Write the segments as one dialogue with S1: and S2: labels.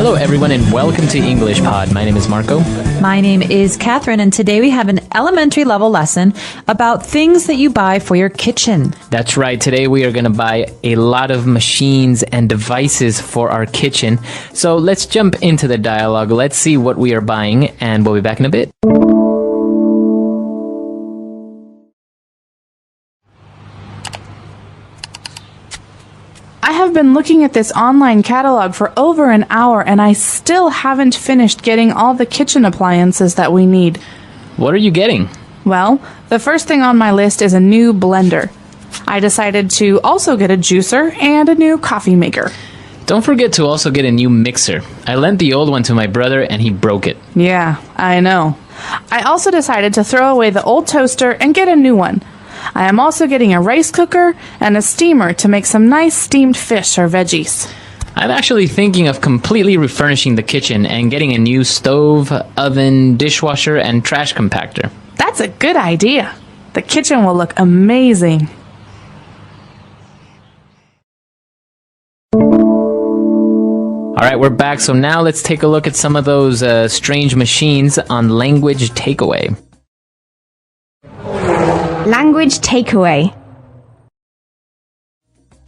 S1: Hello, everyone, and welcome to English Pod. My name is Marco.
S2: My name is Catherine, and today we have an elementary level lesson about things that you buy for your kitchen.
S1: That's right. Today we are going to buy a lot of machines and devices for our kitchen. So let's jump into the dialogue. Let's see what we are buying, and we'll be back in a bit.
S3: I have been looking at this online catalog for over an hour and I still haven't finished getting all the kitchen appliances that we need.
S1: What are you getting?
S3: Well, the first thing on my list is a new blender. I decided to also get a juicer and a new coffee maker.
S1: Don't forget to also get a new mixer. I lent the old one to my brother and he broke it.
S3: Yeah, I know. I also decided to throw away the old toaster and get a new one. I am also getting a rice cooker and a steamer to make some nice steamed fish or veggies.
S1: I'm actually thinking of completely refurnishing the kitchen and getting a new stove, oven, dishwasher, and trash compactor.
S3: That's a good idea. The kitchen will look amazing.
S1: All right, we're back. So now let's take a look at some of those strange machines on Language Takeaway.
S4: Language takeaway.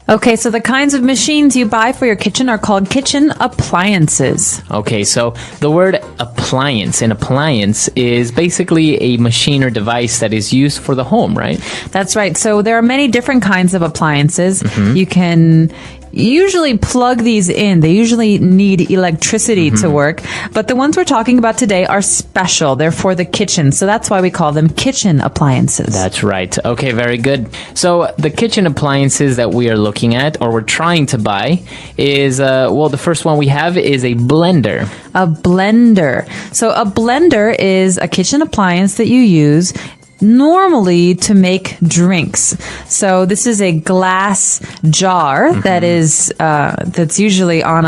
S2: Okay, so the kinds of machines you buy for your kitchen are called kitchen appliances.
S1: Okay, so the word appliance, an appliance is basically a machine or device that is used for the home, right?
S2: That's right. So there are many different kinds of appliances. You can usually plug these in. They usually need electricity to work. But the ones we're talking about today are special. They're for the kitchen. So that's why we call them kitchen appliances.
S1: That's right. Okay, very good. So the kitchen appliances that we are looking at, or we're trying to buy, is, the first one we have is a blender.
S2: A blender. So a blender is a kitchen appliance that you use normally to make drinks. So this is a glass jar that is that's usually on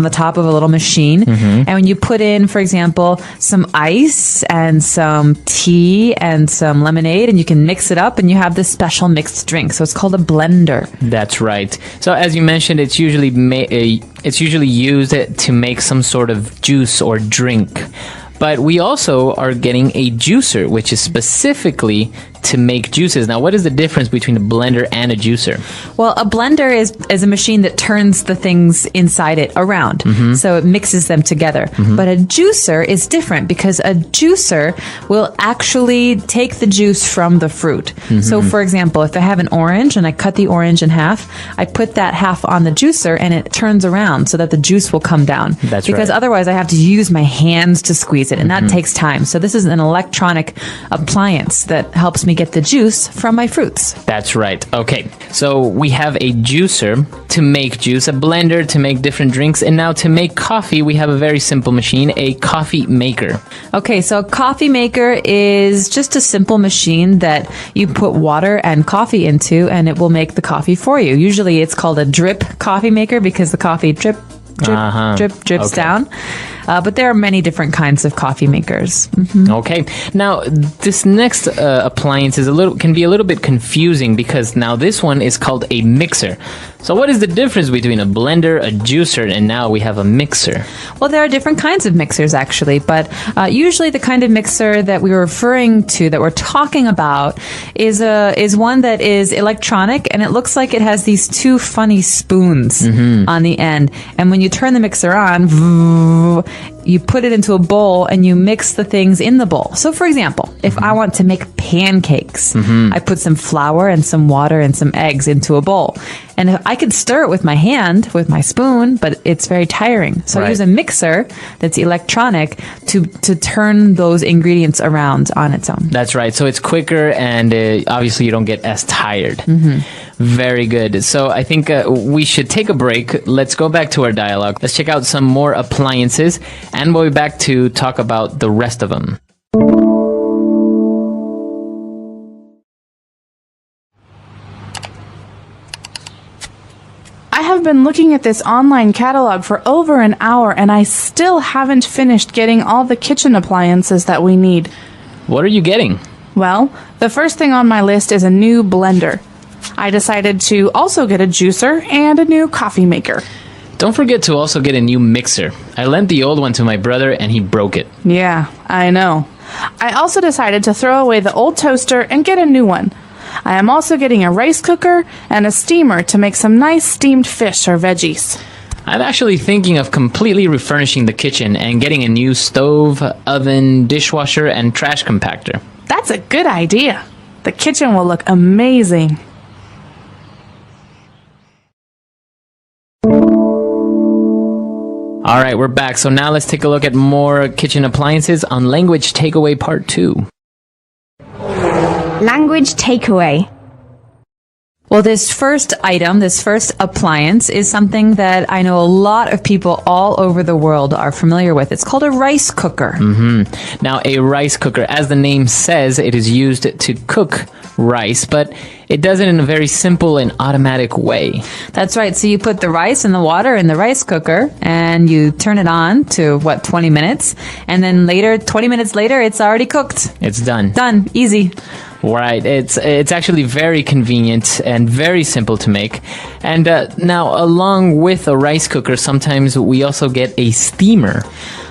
S2: the top of a little machine. And when you put in, for example, some ice and some tea and some lemonade, and you can mix it up, and you have this special mixed drink. So it's called a blender.
S1: That's right. So as you mentioned, it's usually used to make some sort of juice or drink. But we also are getting a juicer, which is specifically to make juices. Now, what is the difference between a blender and a juicer?
S2: Well, a blender is a machine that turns the things inside it around. So it mixes them together. But a juicer is different because a juicer will actually take the juice from the fruit. So, for example, if I have an orange and I cut the orange in half, I put that half on the juicer and it turns around so that the juice will come down.
S1: That's
S2: because
S1: right.
S2: Otherwise I have to use my hands to squeeze it, and that takes time. So this is an electronic appliance that helps me get the juice from my fruits.
S1: That's right. Okay, so we have a juicer to make juice, a blender to make different drinks, and now to make coffee, we have a very simple machine, a coffee maker.
S2: Okay, so a coffee maker is just a simple machine that you put water and coffee into, and it will make the coffee for you. Usually it's called a drip coffee maker because the coffee drips down. But there are many different kinds of coffee makers.
S1: Okay. Now, this next appliance can be a little bit confusing because now this one is called a mixer. So what is the difference between a blender, a juicer, and now we have a mixer?
S2: Well, there are different kinds of mixers, actually, but usually the kind of mixer that we're referring to, that we're talking about, is one that is electronic, and it looks like it has these two funny spoons on the end. And when you turn the mixer on, you put it into a bowl and you mix the things in the bowl. So, for example, if I want to make pancakes, I put some flour and some water and some eggs into a bowl. And I could stir it with my hand, with my spoon, but it's very tiring. So I use a mixer that's electronic to turn those ingredients around on its own.
S1: That's right. So it's quicker, and obviously you don't get as tired. Very good. So I think we should take a break. Let's go back to our dialogue. Let's check out some more appliances, and we'll be back to talk about the rest of them.
S3: I have been looking at this online catalog for over an hour and I still haven't finished getting all the kitchen appliances that we need.
S1: What are you getting?
S3: Well, the first thing on my list is a new blender. I decided to also get a juicer and a new coffee maker.
S1: Don't forget to also get a new mixer. I lent the old one to my brother and he broke it.
S3: Yeah, I know. I also decided to throw away the old toaster and get a new one. I am also getting a rice cooker and a steamer to make some nice steamed fish or veggies.
S1: I'm actually thinking of completely refurnishing the kitchen and getting a new stove, oven, dishwasher, and trash compactor.
S3: That's a good idea. The kitchen will look amazing.
S1: All right, we're back. So now let's take a look at more kitchen appliances on Language Takeaway Part 2.
S4: Language takeaway.
S2: Well, this first item, this first appliance is something that I know a lot of people all over the world are familiar with. It's called a rice cooker.
S1: Now, a rice cooker, as the name says, it is used to cook rice, but it does it in a very simple and automatic way.
S2: That's right. So you put the rice and the water in the rice cooker and you turn it on to 20 minutes. And then later, 20 minutes later, it's already cooked.
S1: It's done.
S2: Done. Easy.
S1: Right. It's actually very convenient and very simple to make. And now, along with a rice cooker, sometimes we also get a steamer.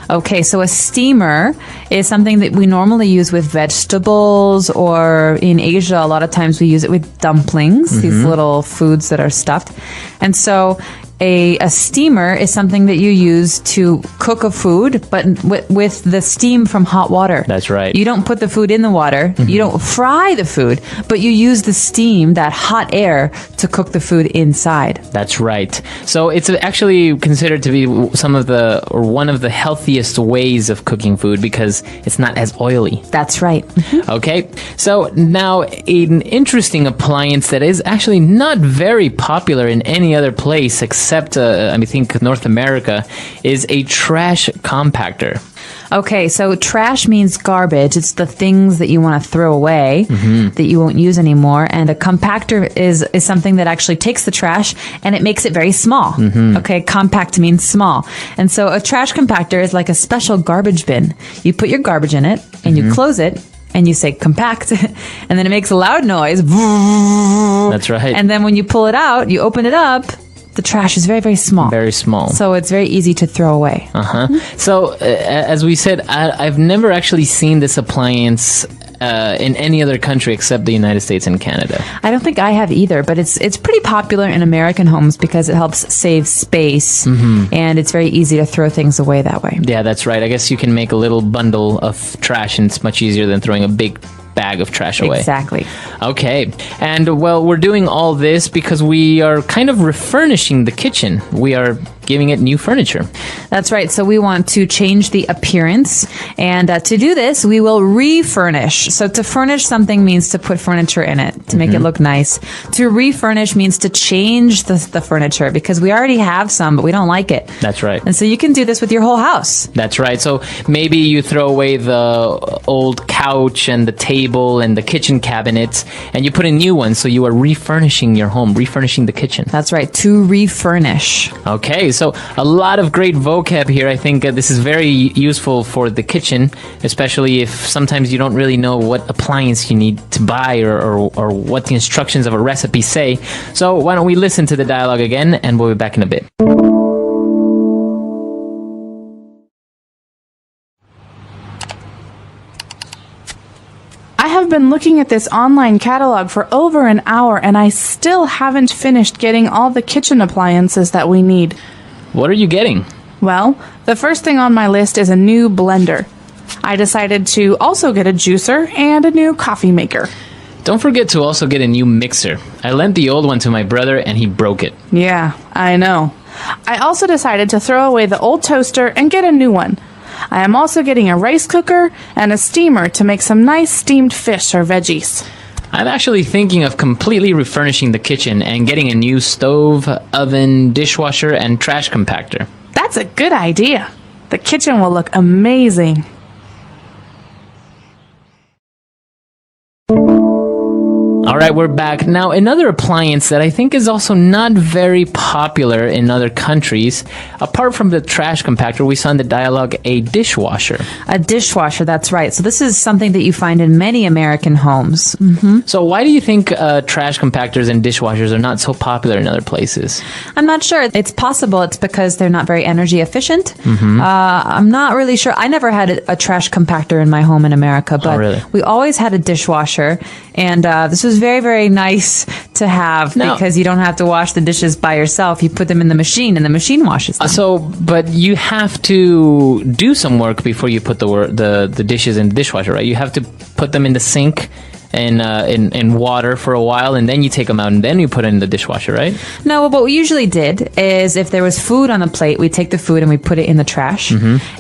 S2: Okay, so a steamer is something that we normally use with vegetables, or in Asia, a lot of times we use it with dumplings, these little foods that are stuffed. And so a steamer is something that you use to cook a food, but with the steam from hot water.
S1: That's right.
S2: You don't put the food in the water. You don't fry the food, but you use the steam, that hot air, to cook the food inside.
S1: That's right. So it's actually considered to be one of the healthiest ways of cooking food because it's not as oily.
S2: That's right.
S1: Okay. So now an interesting appliance that is actually not very popular in any other place except I think North America is a trash compactor.
S2: Okay, so trash means garbage. It's the things that you want to throw away that you won't use anymore. And a compactor is something that actually takes the trash and it makes it very small. Okay, compact means small. And so a trash compactor is like a special garbage bin. You put your garbage in it and you close it and you say compact and then it makes a loud noise.
S1: That's right.
S2: And then when you pull it out, you open it up, the trash is very, very small.
S1: Very small.
S2: So it's very easy to throw away.
S1: So, as we said, I've never actually seen this appliance in any other country except the United States and Canada.
S2: I don't think I have either, but it's pretty popular in American homes because it helps save space and it's very easy to throw things away that way.
S1: Yeah, that's right. I guess you can make a little bundle of trash and it's much easier than throwing a big bag of trash away.
S2: Exactly.
S1: Okay. And well, we're doing all this because we are kind of refurnishing the kitchen. We are giving it new furniture.
S2: That's right. So we want to change the appearance. And to do this, we will refurnish. So to furnish something means to put furniture in it, to make it look nice. To refurnish means to change the furniture because we already have some, but we don't like it.
S1: That's right.
S2: And so you can do this with your whole house.
S1: That's right. So maybe you throw away the old couch and the table and the kitchen cabinets and you put in new ones. So you are refurnishing your home, refurnishing the kitchen.
S2: That's right. To refurnish.
S1: Okay. So a lot of great vocab here. I think this is very useful for the kitchen, especially if sometimes you don't really know what appliance you need to buy or what the instructions of a recipe say. So why don't we listen to the dialogue again and we'll be back in a bit.
S3: I have been looking at this online catalog for over an hour and I still haven't finished getting all the kitchen appliances that we need.
S1: What are you getting?
S3: Well, the first thing on my list is a new blender. I decided to also get a juicer and a new coffee maker.
S1: Don't forget to also get a new mixer. I lent the old one to my brother and he broke it.
S3: Yeah, I know. I also decided to throw away the old toaster and get a new one. I am also getting a rice cooker and a steamer to make some nice steamed fish or veggies.
S1: I'm actually thinking of completely refurnishing the kitchen and getting a new stove, oven, dishwasher, and trash compactor.
S3: That's a good idea. The kitchen will look amazing.
S1: All right, we're back. Now, another appliance that I think is also not very popular in other countries, apart from the trash compactor, we saw in the dialogue a dishwasher.
S2: A dishwasher, that's right. So this is something that you find in many American homes.
S1: So why do you think trash compactors and dishwashers are not so popular in other places?
S2: I'm not sure. It's possible it's because they're not very energy efficient. I'm not really sure. I never had a trash compactor in my home in America, but
S1: really?
S2: we always had a dishwasher. And this was very, very nice to have
S1: Now-
S2: because you don't have to wash the dishes by yourself. You put them in the machine and the machine washes them.
S1: But you have to do some work before you put the dishes in the dishwasher, right? You have to put them in the sink and in water for a while, and then you take them out, and then you put it in the dishwasher, right?
S2: No, what we usually did is if there was food on the plate, we take the food and we put it in the trash.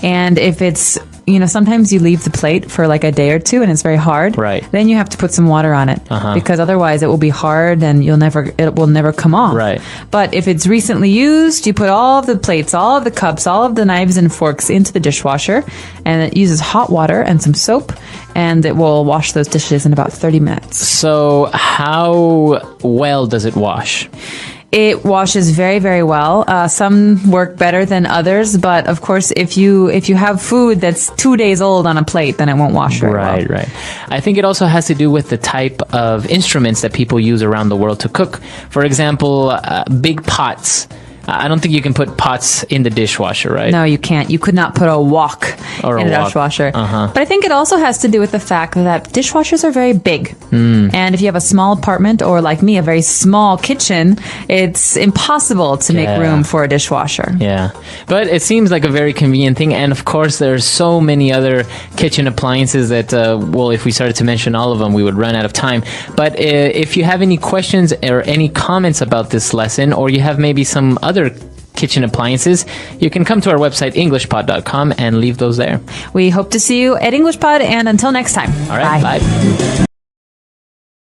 S2: And if it's, sometimes you leave the plate for like a day or two and it's very hard.
S1: Right.
S2: Then you have to put some water on it because otherwise it will be hard and it will never come off.
S1: Right.
S2: But if it's recently used, you put all of the plates, all of the cups, all of the knives and forks into the dishwasher, and it uses hot water and some soap, and it will wash those dishes in about 30 minutes.
S1: So how well does it wash?
S2: It washes very, very well. Some work better than others, but of course, if you have food that's 2 days old on a plate, then it won't wash very well.
S1: Right. I think it also has to do with the type of instruments that people use around the world to cook. For example, big pots. I don't think you can put pots in the dishwasher, right?
S2: No, you can't. You could not put a wok
S1: Or
S2: in
S1: a
S2: a
S1: wok.
S2: dishwasher. But I think it also has to do with the fact that dishwashers are very big. And if you have a small apartment or, like me, a very small kitchen, it's impossible to make
S1: Yeah.
S2: room for a dishwasher.
S1: Yeah, but it seems like a very convenient thing, and of course there's so many other kitchen appliances that, if we started to mention all of them, we would run out of time. But if you have any questions or any comments about this lesson, or you have maybe some other kitchen appliances, you can come to our website, englishpod.com, and leave those there.
S2: We hope to see you at EnglishPod, and until next time.
S1: All right, bye.